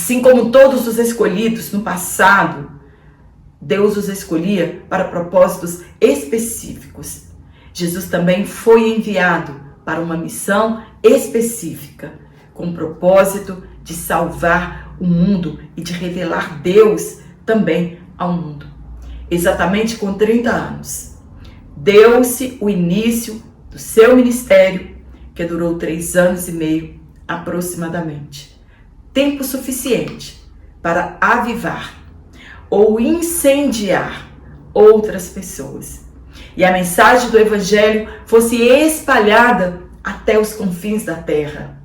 Assim como todos os escolhidos no passado, Deus os escolhia para propósitos específicos. Jesus também foi enviado para uma missão específica, com o propósito de salvar o mundo e de revelar Deus também ao mundo. Exatamente com 30 anos, deu-se o início do seu ministério, que durou 3 anos e meio aproximadamente. Tempo suficiente para avivar ou incendiar outras pessoas. E a mensagem do Evangelho fosse espalhada até os confins da terra.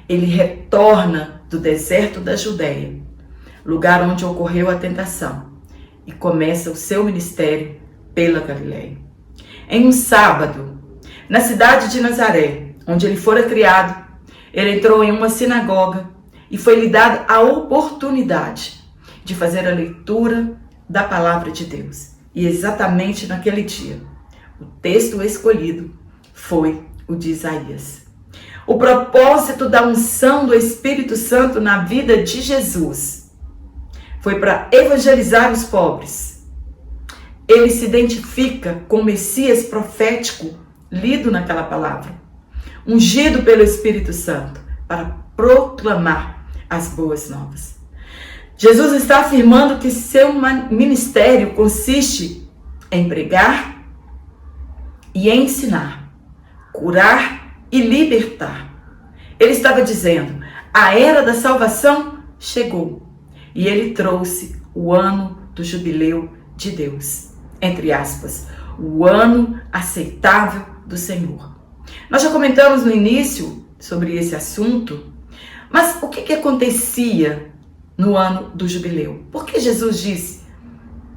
Ele retorna do deserto da Judéia, lugar onde ocorreu a tentação, e começa o seu ministério pela Galileia. Em um sábado, na cidade de Nazaré, onde ele fora criado, ele entrou em uma sinagoga e foi-lhe dada a oportunidade de fazer a leitura da palavra de Deus. E exatamente naquele dia, o texto escolhido foi o de Isaías. O propósito da unção do Espírito Santo na vida de Jesus foi para evangelizar os pobres. Ele se identifica com o Messias profético lido naquela palavra, ungido pelo Espírito Santo para proclamar as boas novas. Jesus está afirmando que seu ministério consiste em pregar e ensinar, curar e libertar. Ele estava dizendo, a era da salvação chegou e ele trouxe o ano do jubileu de Deus, entre aspas, o ano aceitável do Senhor. Nós já comentamos no início sobre esse assunto, mas o que acontecia no ano do jubileu? Por que Jesus disse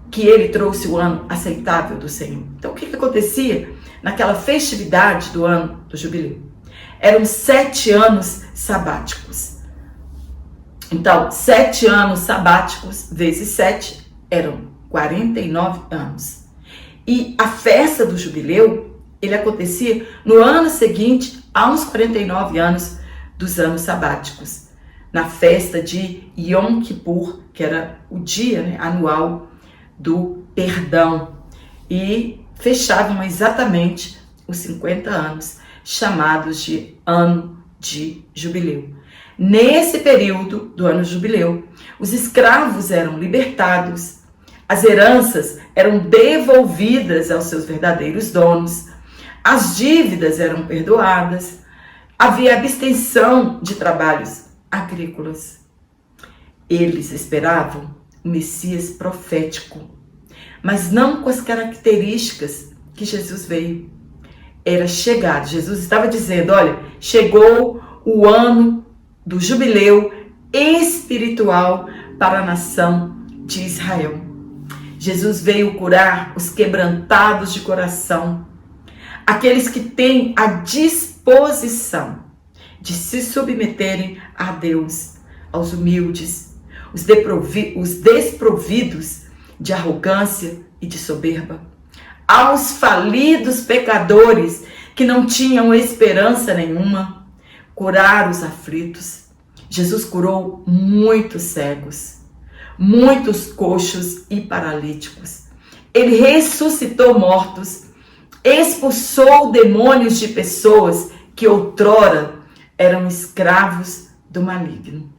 que ele trouxe o ano aceitável do Senhor? Então, o que acontecia naquela festividade do ano do jubileu? Eram 7 anos sabáticos. Então, 7 anos sabáticos vezes 7 eram 49 anos. E a festa do jubileu, ele acontecia no ano seguinte, aos 49 anos dos anos sabáticos, na festa de Yom Kippur, que era o dia anual do perdão, e fechavam exatamente os 50 anos, chamados de ano de jubileu. Nesse período do ano jubileu, os escravos eram libertados, as heranças eram devolvidas aos seus verdadeiros donos, as dívidas eram perdoadas, havia abstenção de trabalhos agrícolas. Eles esperavam o Messias profético, mas não com as características que Jesus veio. Era chegado. Jesus estava dizendo, olha, chegou o ano do jubileu espiritual para a nação de Israel. Jesus veio curar os quebrantados de coração, aqueles que têm a disposição de se submeterem a Deus, aos humildes, os desprovidos de arrogância e de soberba, aos falidos pecadores que não tinham esperança nenhuma, curar os aflitos. Jesus curou muitos cegos, muitos coxos e paralíticos. Ele ressuscitou mortos, expulsou demônios de pessoas que outrora eram escravos do maligno.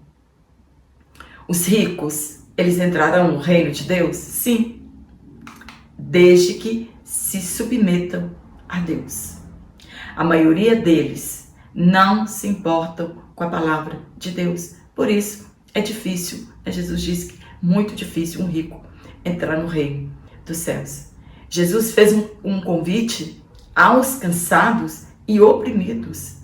Os ricos, eles entrarão no reino de Deus? Sim, desde que se submetam a Deus. A maioria deles não se importam com a palavra de Deus. Por isso, é difícil, Jesus diz que é muito difícil um rico entrar no reino dos céus. Jesus fez um convite aos cansados e oprimidos.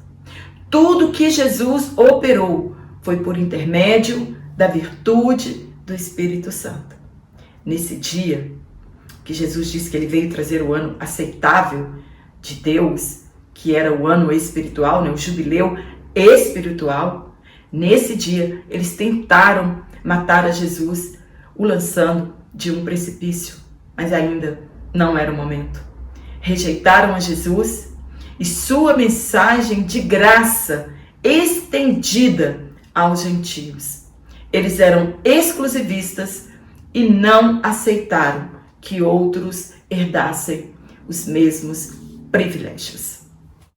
Tudo que Jesus operou foi por intermédio da virtude do Espírito Santo. Nesse dia que Jesus disse que ele veio trazer o ano aceitável de Deus, que era o ano espiritual, o jubileu espiritual, nesse dia eles tentaram matar a Jesus, o lançando de um precipício, mas ainda não era o momento. Rejeitaram a Jesus e sua mensagem de graça estendida aos gentios. Eles eram exclusivistas e não aceitaram que outros herdassem os mesmos privilégios.